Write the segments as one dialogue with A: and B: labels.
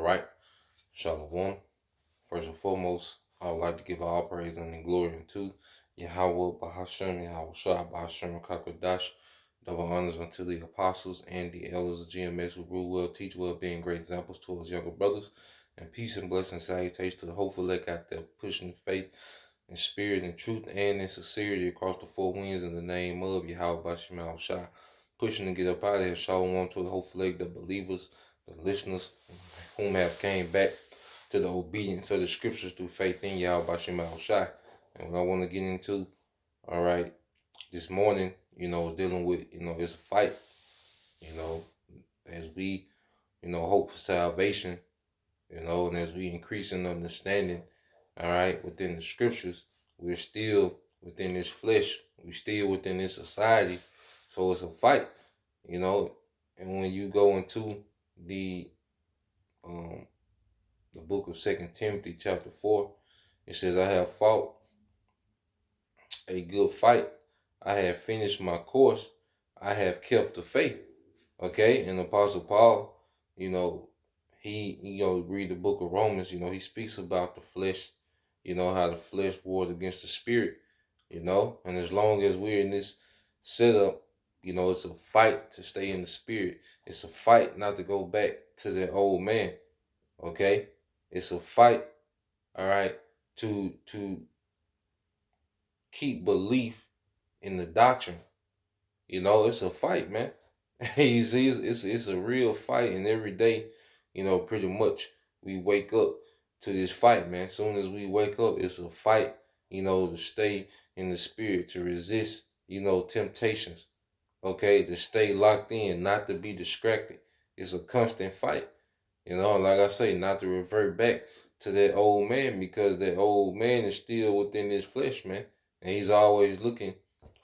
A: right. Shalom. First and foremost, I would like to give all praise and glory unto Yahweh Bahashem, Yahweh Shah Bahashem Kakadash. Double honors unto the apostles and the elders of GMS who rule well, teach well, being great examples to us younger brothers. And peace and blessing salutation to the hopeful elect out there pushing faith and spirit and truth and in sincerity across the four winds in the name of Yahweh Bahashem Yahweh Shah. Pushing to get up out of here. Shalom to the hopeful elect, the believers, the listeners whom have came back to the obedience of the scriptures through faith in Yahweh Bashim Shai. And what I want to get into, all right, this morning, dealing with, it's a fight, as we, hope for salvation, and as we increase in understanding, all right, within the scriptures, we're still within this flesh, we're still within this society. So it's a fight, and when you go into the book of 2 Timothy chapter 4, it says, I have fought a good fight. I have finished my course. I have kept the faith. Okay. And Apostle Paul, he read the book of Romans, he speaks about the flesh, how the flesh wars against the spirit, and as long as we're in this setup, it's a fight to stay in the spirit. It's a fight not to go back to the old man. Okay. It's a fight, all right, to keep belief in the doctrine. It's a fight, man. You see, it's a real fight, and every day, pretty much we wake up to this fight, man. As soon as we wake up, it's a fight, to stay in the spirit, to resist, temptations. Okay, to stay locked in, not to be distracted. It's a constant fight. Like I say, not to revert back to that old man, because that old man is still within his flesh, man. And he's always looking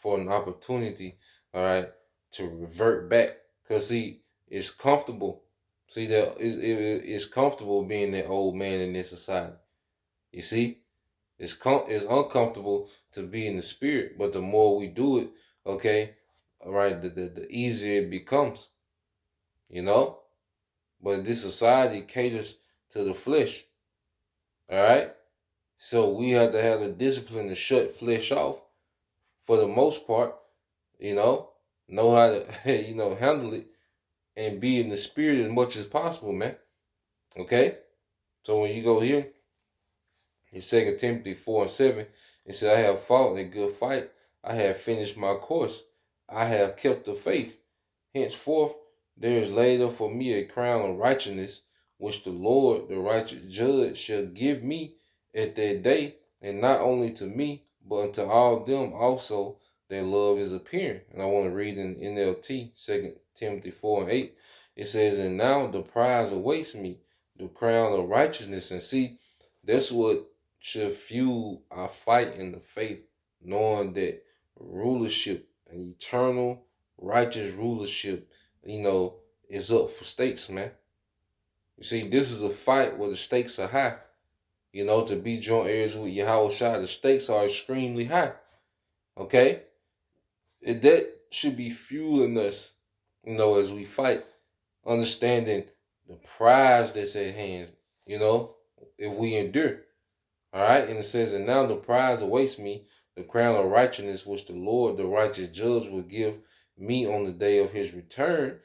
A: for an opportunity, all right, to revert back. Because, see, it's comfortable. See, that it's comfortable being that old man in this society. You see? It's uncomfortable to be in the spirit, but the more we do it, okay, all right, the easier it becomes, But this society caters to the flesh. All right. So we have to have the discipline to shut flesh off for the most part, know how to, handle it and be in the spirit as much as possible, man. Okay. So when you go here in 2 Timothy 4:7, it says, I have fought a good fight. I have finished my course. I have kept the faith. Henceforth, there is laid up for me a crown of righteousness, which the Lord, the righteous judge, shall give me at that day, and not only to me, but unto all them also that love is appearing. And I want to read in NLT, 2 Timothy 4:8. It says, and now the prize awaits me, the crown of righteousness. And see, that's what should fuel our fight in the faith, knowing that rulership, an eternal righteous rulership, is up for stakes, man. You see, this is a fight where the stakes are high. To be joint heirs with Yahweh Shai, the stakes are extremely high. Okay? That should be fueling us, as we fight, understanding the prize that's at hand, if we endure. All right? And it says, and now the prize awaits me, the crown of righteousness, which the Lord, the righteous judge, will give me on the day of his return.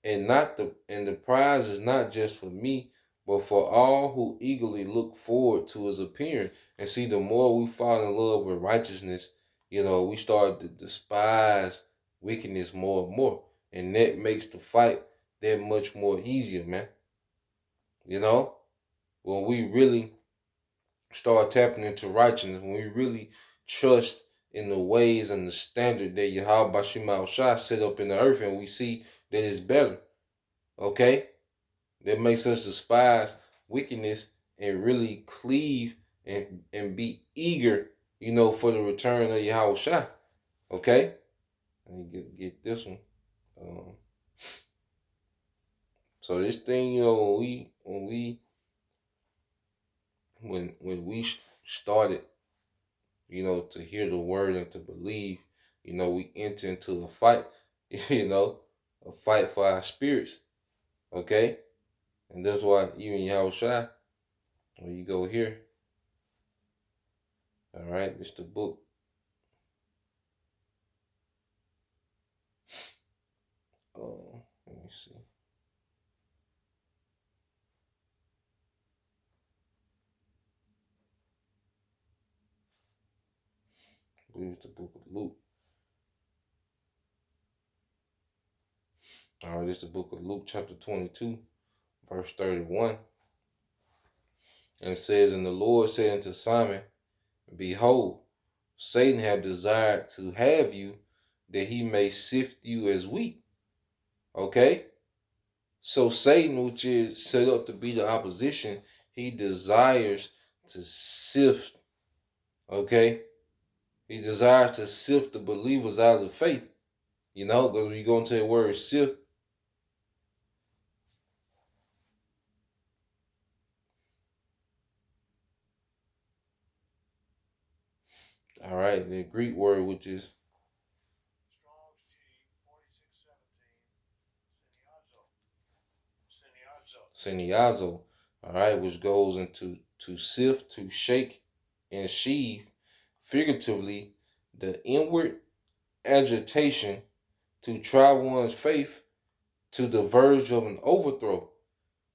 A: And the prize is not just for me, but for all who eagerly look forward to his appearing. And see, the more we fall in love with righteousness, we start to despise wickedness more and more. And that makes the fight that much more easier, man. When we really start tapping into righteousness, when we really trust in the ways and the standard that Yahweh Bashim Shai set up in the earth, and we see that it's better. Okay? That makes us despise wickedness and really cleave and be eager, for the return of Yahweh Shai. Okay? Let me get this one. So this thing, when we started, to hear the word and to believe, we enter into a fight, a fight for our spirits. Okay? And that's why even Yahushua, when you go here, all right, it's the book. Let me see. I believe it's the book of Luke. All right, it's the book of Luke, chapter 22, verse 31. And it says, and the Lord said unto Simon, behold, Satan have desired to have you, that he may sift you as wheat. Okay? So Satan, which is set up to be the opposition, he desires to sift, okay? He desires to sift the believers out of the faith. You know, because when you go into the word sift, all right, the Greek word, which is seniazo, all right, which goes into to sift, to shake, and sheave, figuratively, the inward agitation to try one's faith to the verge of an overthrow.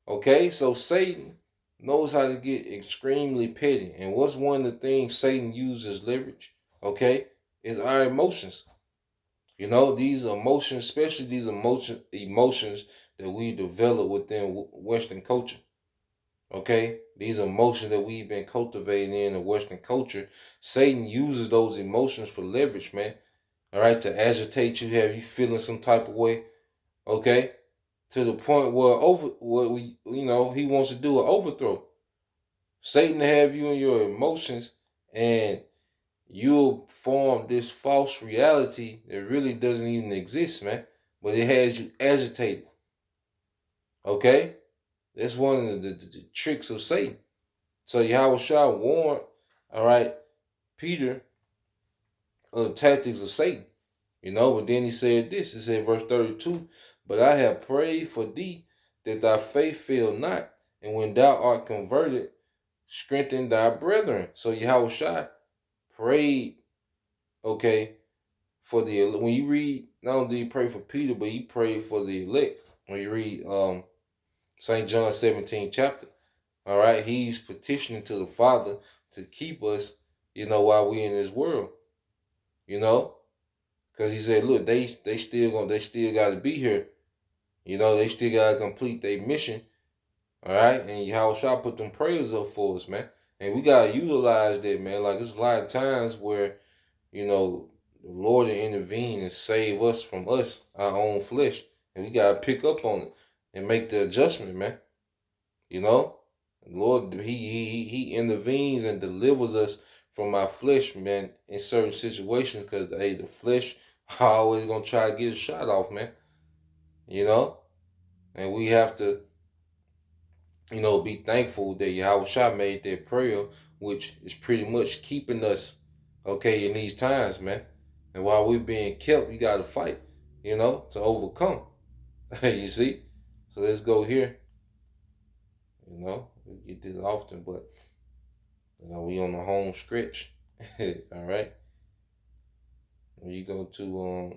A: Okay, so Satan knows how to get extremely petty. And what's one of the things Satan uses leverage? Okay, is our emotions. You know, these emotions, especially these emotions that we develop within Western culture. Okay, these emotions that we've been cultivating in the Western culture, Satan uses those emotions for leverage, man. All right, to agitate you, have you feeling some type of way. Okay, to the point where he wants to do an overthrow. Satan to have you in your emotions, and you'll form this false reality that really doesn't even exist, man. But it has you agitated. Okay? That's one of the tricks of Satan. So Yahushua warned, all right, Peter of the tactics of Satan. You know, but then he said this. He said, verse 32, but I have prayed for thee that thy faith fail not, and when thou art converted, strengthen thy brethren. So Yahushua prayed, okay, for the, when you read, not only did he pray for Peter, but he prayed for the elect. When you read St. John 17 chapter, all right, he's petitioning to the Father to keep us, you know, while we in this world, you know, because he said, look, they still got to be here, you know, they still got to complete their mission, all right, and Yahushua put them prayers up for us, man, and we got to utilize that, man. Like, there's a lot of times where, you know, the Lord will intervene and save us from us, our own flesh. And we got to pick up on it and make the adjustment, man. You know, the Lord, he intervenes and delivers us from our flesh, man, in certain situations, because, hey, the flesh always going to try to get a shot off, man. You know, and we have to, you know, be thankful that Yahushua made that prayer, which is pretty much keeping us, okay, in these times, man. And while we're being kept, we got to fight, you know, to overcome. You see? So let's go here. You know, we get this often, but, you know, we on the home stretch. All right. When you go to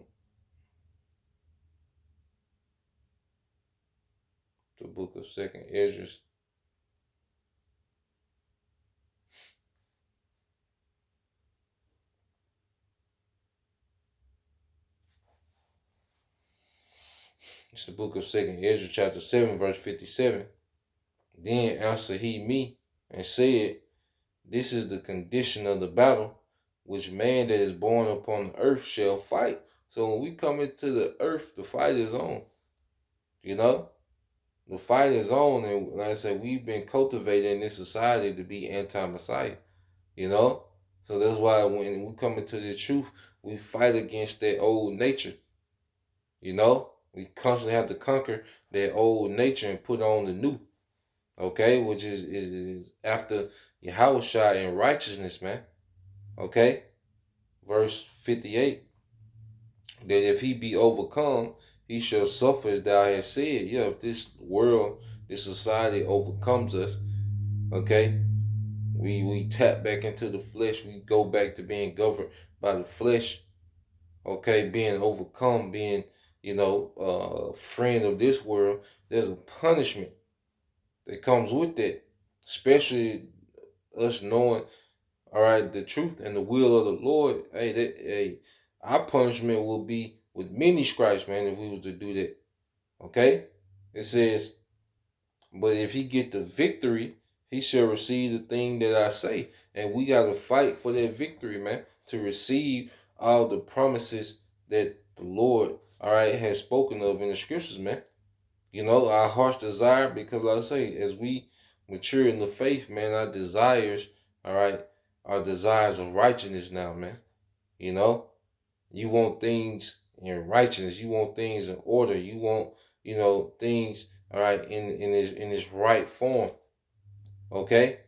A: the book of Second Ezra. It's the book of Second Ezra, chapter 7, verse 57. Then answered he me and said, this is the condition of the battle, which man that is born upon the earth shall fight. So when we come into the earth, the fight is on. You know? The fight is on, and like I said, we've been cultivated in this society to be anti-Messiah. You know? So that's why when we come into the truth, we fight against that old nature. You know? We constantly have to conquer that old nature and put on the new. Okay? Which is after Yahushua in righteousness, man. Okay? Verse 58. That if he be overcome, he shall suffer as thou hast said. Yeah, if this world, this society overcomes us, okay, we tap back into the flesh. We go back to being governed by the flesh, okay, being overcome, being, friend of this world. There's a punishment that comes with that, especially us knowing, all right, the truth and the will of the Lord. Our punishment will be with many stripes, man, if we was to do that. Okay? It says, but if he get the victory, he shall receive the thing that I say. And we got to fight for that victory, man, to receive all the promises that the Lord, all right, has spoken of in the scriptures, man. Our heart's desire, because like I say, as we mature in the faith, man, our desires, all right, our desires of righteousness now, man. You want things in righteousness. You want things in order. You want, things, all right, in its right form. Okay?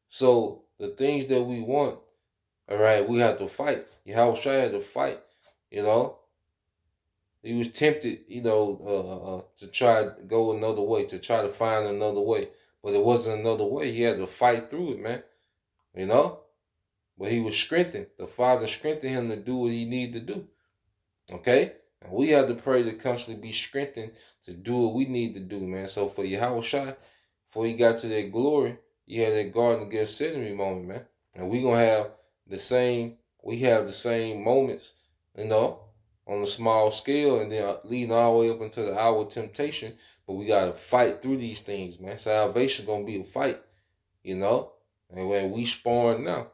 A: So the things that we want, all right, we have to fight. Yahweh Shai had to fight, He was tempted, to try to go another way, to try to find another way. But it wasn't another way. He had to fight through it, man. But he was strengthened. The Father strengthened him to do what he needed to do. Okay? And we have to pray to constantly be strengthened to do what we need to do, man. So for Yahweh Shai, before he got to that glory, he had that Garden of Gethsemane moment, man. And we have the same moments, on a small scale, and then leading all the way up into the hour of temptation. But we got to fight through these things, man. Salvation going to be a fight, And when we sparring now,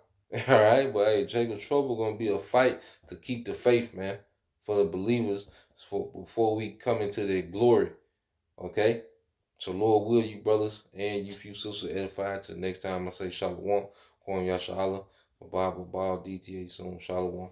A: all right? But hey, Jacob's Trouble going to be a fight to keep the faith, man, for the believers before we come into their glory, okay? So Lord will you brothers and you few sisters edify. Till next time I say Shalom, Kwam Yashala, Bible, DTA soon, Shalom.